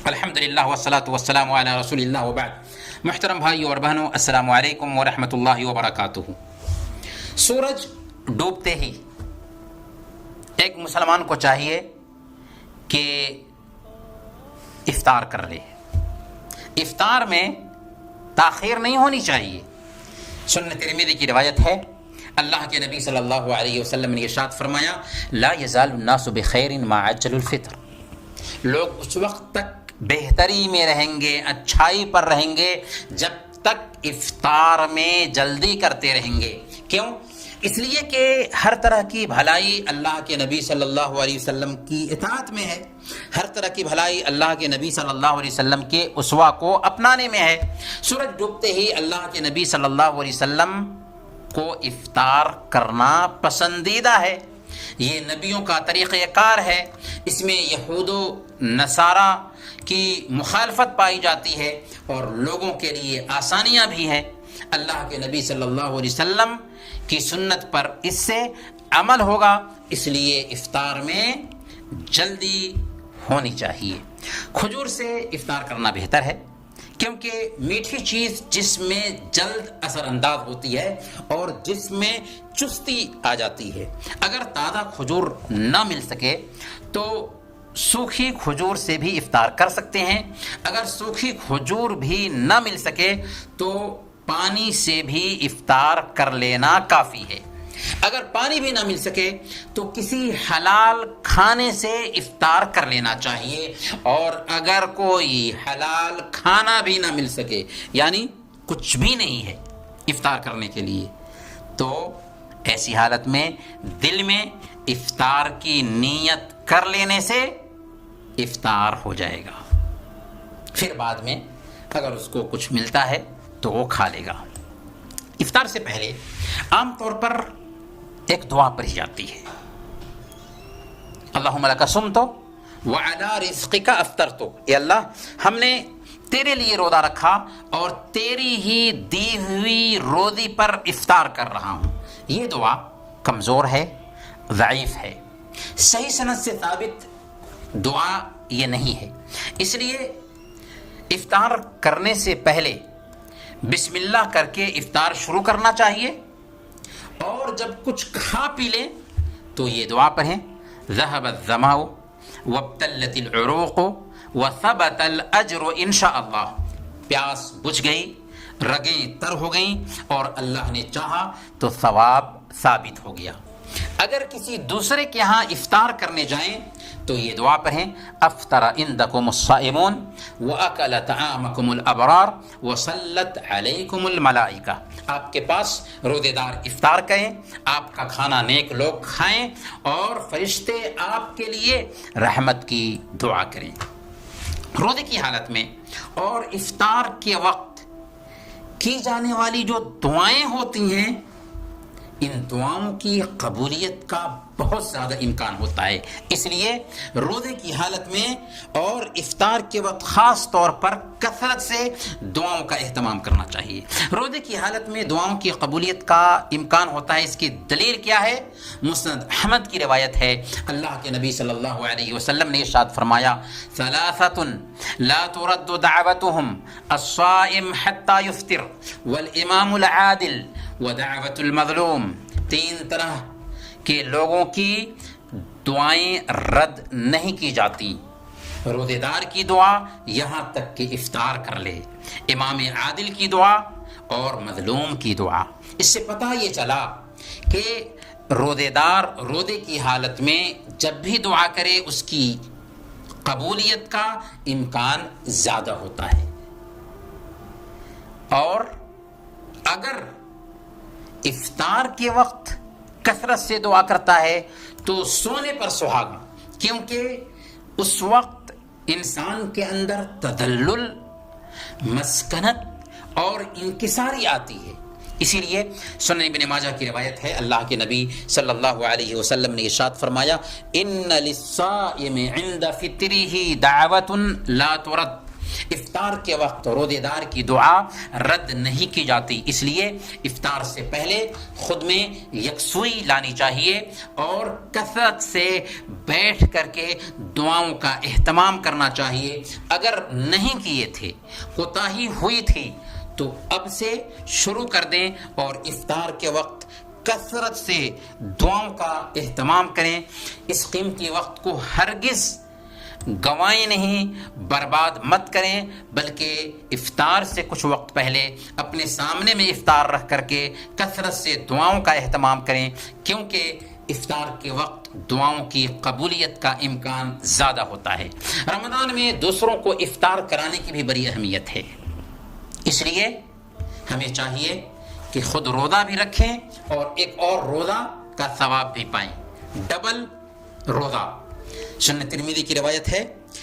الحمدللہ والصلاۃ والسلام علی رسول اللہ وبعد. محترم بھائیو اور بہنوں، السلام علیکم ورحمۃ اللہ وبرکاتہ. سورج ڈوبتے ہی ایک مسلمان کو چاہیے کہ افطار کر لے. افطار میں تاخیر نہیں ہونی چاہیے. سنن ترمذی کی روایت ہے، اللہ کے نبی صلی اللہ علیہ وسلم نے ارشاد فرمایا، لا یزال الناس بخیر ما عجل الفطر. لوگ اس وقت تک بہتری میں رہیں گے، اچھائی پر رہیں گے جب تک افطار میں جلدی کرتے رہیں گے. کیوں؟ اس لیے کہ ہر طرح کی بھلائی اللہ کے نبی صلی اللہ علیہ وسلم کی اطاعت میں ہے. ہر طرح کی بھلائی اللہ کے نبی صلی اللہ علیہ وسلم کے اسوہ کو اپنانے میں ہے. سورج ڈوبتے ہی اللہ کے نبی صلی اللہ علیہ وسلم کو افطار کرنا پسندیدہ ہے. یہ نبیوں کا طریقہ کار ہے. اس میں یہود و نصارہ کی مخالفت پائی جاتی ہے اور لوگوں کے لیے آسانیاں بھی ہیں. اللہ کے نبی صلی اللہ علیہ وسلم کی سنت پر اس سے عمل ہوگا، اس لیے افطار میں جلدی ہونی چاہیے. کھجور سے افطار کرنا بہتر ہے کیونکہ میٹھی چیز جس میں جلد اثر انداز ہوتی ہے اور جس میں چستی آ جاتی ہے. اگر تازہ کھجور نہ مل سکے تو سوکھی کھجور سے بھی افطار کر سکتے ہیں. اگر سوکھی کھجور بھی نہ مل سکے تو پانی سے بھی افطار کر لینا کافی ہے. اگر پانی بھی نہ مل سکے تو کسی حلال کھانے سے افطار کر لینا چاہیے. اور اگر کوئی حلال کھانا بھی نہ مل سکے، یعنی کچھ بھی نہیں ہے افطار کرنے کے لیے، تو ایسی حالت میں دل میں افطار کی نیت کر لینے سے افطار ہو جائے گا. پھر بعد میں اگر اس کو کچھ ملتا ہے تو وہ کھا لے گا. افطار سے پہلے عام طور پر ایک دعا پڑھی جاتی ہے، اللہم لک صمت وعلی رزقک افطرت. اے اللہ، ہم نے تیرے لیے روزہ رکھا اور تیری ہی دی ہوئی روزی پر افطار کر رہا ہوں. یہ دعا کمزور ہے، ضعیف ہے. صحیح سند سے ثابت دعا یہ نہیں ہے. اس لیے افطار کرنے سے پہلے بسم اللہ کر کے افطار شروع کرنا چاہیے، اور جب کچھ کھا پی لیں تو یہ دعا پڑھیں، ذهب الظمأ وابتلت العروق وثبت الاجر ان شاء اللہ. پیاس بجھ گئی، رگیں تر ہو گئیں اور اللہ نے چاہا تو ثواب ثابت ہو گیا. اگر کسی دوسرے کے ہاں افطار کرنے جائیں تو یہ دعا پڑھیں، افطر عندکم الصائمون واکل طعامکم الابرار وصلت علیکم الملائکہ. آپ کے پاس روزے دار افطار کریں، آپ کا کھانا نیک لوگ کھائیں اور فرشتے آپ کے لیے رحمت کی دعا کریں. روزے کی حالت میں اور افطار کے وقت کی جانے والی جو دعائیں ہوتی ہیں، ان دعاؤں کی قبولیت کا بہت زیادہ امکان ہوتا ہے. اس لیے روزے کی حالت میں اور افطار کے وقت خاص طور پر کثرت سے دعاؤں کا اہتمام کرنا چاہیے. روزے کی حالت میں دعاؤں کی قبولیت کا امکان ہوتا ہے. اس کی دلیل کیا ہے؟ مسند احمد کی روایت ہے، اللہ کے نبی صلی اللہ علیہ وسلم نے ارشاد فرمایا، ثلاثۃ لا ترد دعوتهم الصائم حتى يفطر والامام العادل ودعوت المظلوم. 3 طرح کے لوگوں کی دعائیں رد نہیں کی جاتی. روزے دار کی دعا یہاں تک کہ افطار کر لے، امام عادل کی دعا اور مظلوم کی دعا. اس سے پتہ یہ چلا کہ روزے دار روزے کی حالت میں جب بھی دعا کرے اس کی قبولیت کا امکان زیادہ ہوتا ہے. اور اگر افطار کے وقت کثرت سے دعا کرتا ہے تو سونے پر سہاگا، کیونکہ اس وقت انسان کے اندر تدلل، مسکنت اور انکساری آتی ہے. اسی لیے سنن ابن ماجہ کی روایت ہے، اللہ کے نبی صلی اللہ علیہ وسلم نے ارشاد فرمایا، ان للصائم عند فطره دعوۃ لا ترد. افطار کے وقت روزے دار کی دعا رد نہیں کی جاتی، اس لیے افطار سے پہلے خود میں یکسوئی لانی چاہیے اور کثرت سے بیٹھ کر کے دعاؤں کا اہتمام کرنا چاہیے۔ اگر نہیں کیے تھے، کوتاہی ہوئی تھی، تو اب سے شروع کر دیں اور افطار کے وقت کثرت سے دعاؤں کا اہتمام کریں۔ اس قیمتی وقت کو ہرگز گوائیں نہیں، برباد مت کریں، بلکہ افطار سے کچھ وقت پہلے اپنے سامنے میں افطار رکھ کر کے کثرت سے دعاؤں کا اہتمام کریں، کیونکہ افطار کے وقت دعاؤں کی قبولیت کا امکان زیادہ ہوتا ہے۔ رمضان میں دوسروں کو افطار کرانے کی بھی بڑی اہمیت ہے، اس لیے ہمیں چاہیے کہ خود روزہ بھی رکھیں اور ایک اور روزہ کا ثواب بھی پائیں، ڈبل روزہ۔ سنن ترمذی کی روایت ہے،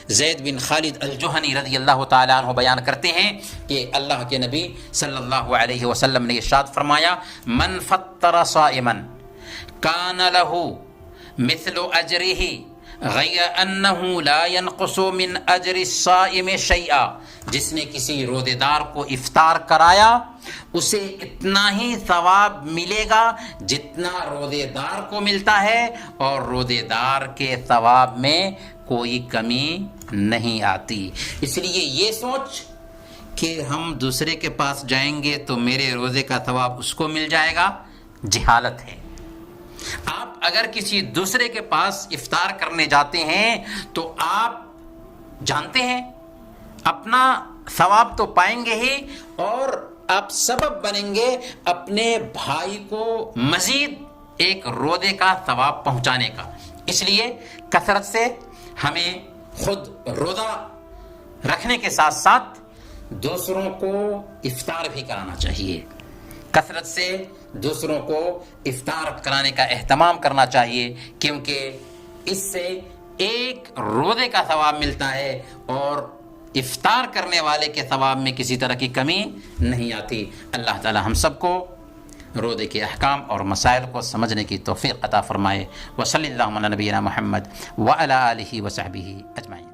زید بن خالد الجہنی رضی اللہ تعالیٰ عنہ بیان کرتے ہیں کہ اللہ کے نبی صلی اللہ علیہ وسلم نے ارشاد فرمایا، من فطر صائما کان لہ مثل اجرہ غیر انہ لا ينقص من اجر الصائم شیئا، جس نے کسی روزے دار کو افطار کرایا اسے اتنا ہی ثواب ملے گا جتنا روزے دار کو ملتا ہے، اور روزے دار کے ثواب میں کوئی کمی نہیں آتی۔ اس لیے یہ سوچ کہ ہم دوسرے کے پاس جائیں گے تو میرے روزے کا ثواب اس کو مل جائے گا، جہالت ہے۔ آپ اگر کسی دوسرے کے پاس افطار کرنے جاتے ہیں تو آپ جانتے ہیں اپنا ثواب تو پائیں گے ہی، اور آپ سبب بنیں گے اپنے بھائی کو مزید ایک روزے کا ثواب پہنچانے کا۔ اس لیے کثرت سے ہمیں خود روزہ رکھنے کے ساتھ ساتھ دوسروں کو افطار بھی کرانا چاہیے، کثرت سے دوسروں کو افطار کرانے کا اہتمام کرنا چاہیے، کیونکہ اس سے ایک روزے کا ثواب ملتا ہے اور افطار کرنے والے کے ثواب میں کسی طرح کی کمی نہیں آتی۔ اللہ تعالی ہم سب کو روزے کے احکام اور مسائل کو سمجھنے کی توفیق عطا فرمائے۔ وصلی اللہ علی نبینا محمد وعلی آلہ وصحبہ اجمعین۔